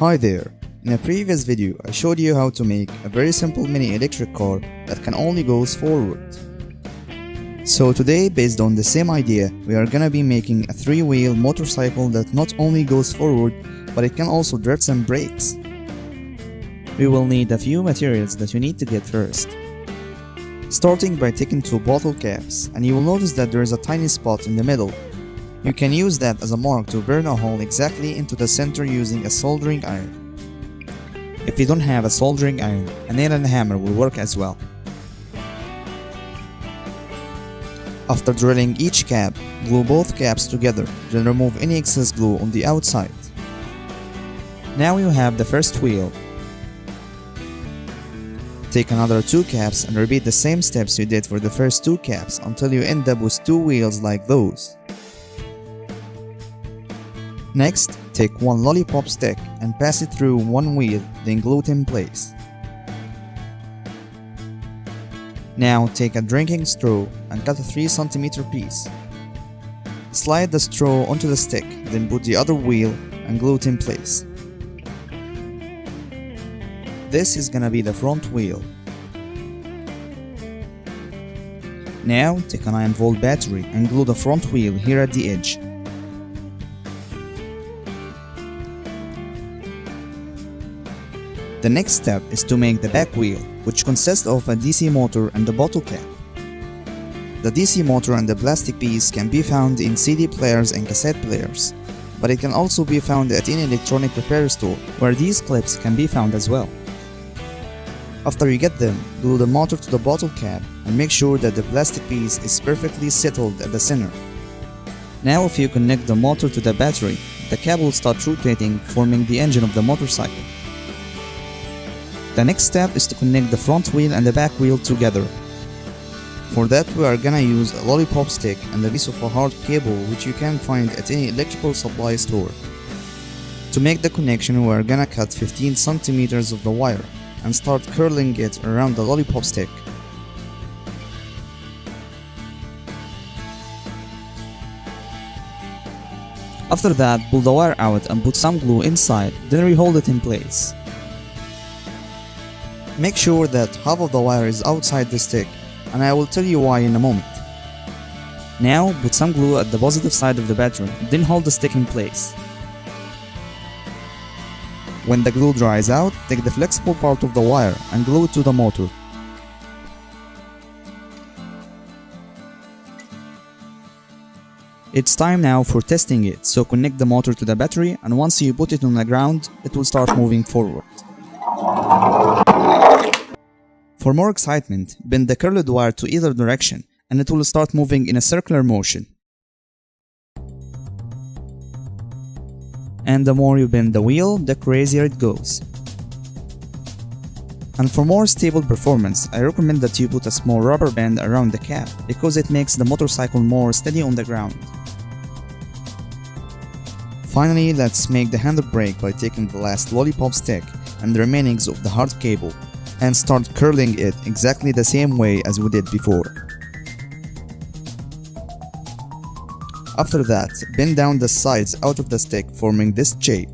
Hi there! In a previous video, I showed you how to make a very simple mini electric car that can only goes forward. So today, based on the same idea, we are gonna be making a 3-wheel motorcycle that not only goes forward, but it can also drifts and brakes. We will need a few materials that you need to get first. Starting by taking 2 bottle caps, and you will notice that there is a tiny spot in the middle. You can use that as a mark to burn a hole exactly into the center using a soldering iron. If you don't have a soldering iron, a nail and a hammer will work as well. After drilling each cap, glue both caps together, then remove any excess glue on the outside. Now you have the first wheel. Take another 2 caps and repeat the same steps you did for the first 2 caps until you end up with 2 wheels like those. Next, take 1 lollipop stick and pass it through 1 wheel, then glue it in place. Now take a drinking straw and cut a 3 cm piece. Slide the straw onto the stick, then put the other wheel and glue it in place. This is gonna be the front wheel. Now take a 9-volt battery and glue the front wheel here at the edge. The next step is to make the back wheel, which consists of a DC motor and a bottle cap. The DC motor and the plastic piece can be found in CD players and cassette players, but it can also be found at any electronic repair store, where these clips can be found as well. After you get them, glue the motor to the bottle cap and make sure that the plastic piece is perfectly settled at the center. Now if you connect the motor to the battery, the cap will start rotating, forming the engine of the motorcycle. The next step is to connect the front wheel and the back wheel together. For that, we are gonna use a lollipop stick and a piece of a hard cable which you can find at any electrical supply store. To make the connection, we are gonna cut 15 cm of the wire and start curling it around the lollipop stick. After that, pull the wire out and put some glue inside, then re-hold it in place. Make sure that half of the wire is outside the stick, and I will tell you why in a moment. Now put some glue at the positive side of the battery, then hold the stick in place. When the glue dries out, take the flexible part of the wire and glue it to the motor. It's time now for testing it, so connect the motor to the battery, and once you put it on the ground, it will start moving forward. For more excitement, bend the curled wire to either direction and it will start moving in a circular motion. And the more you bend the wheel, the crazier it goes. And for more stable performance, I recommend that you put a small rubber band around the cap because it makes the motorcycle more steady on the ground. Finally, let's make the handbrake by taking the last lollipop stick and the remainings of the hard cable and start curling it exactly the same way as we did before. After that, bend down the sides out of the stick, forming this shape.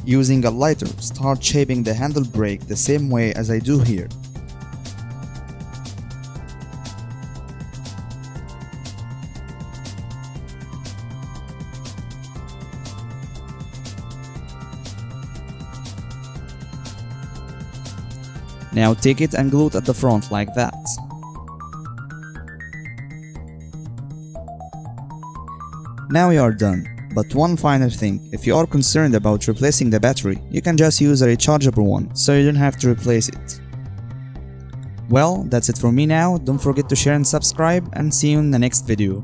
Using a lighter, start shaping the handbrake the same way as I do here. Now take it and glue it at the front like that. Now you are done, but one final thing, if you are concerned about replacing the battery, you can just use a rechargeable one, so you don't have to replace it. Well, that's it from me now. Don't forget to share and subscribe, and see you in the next video.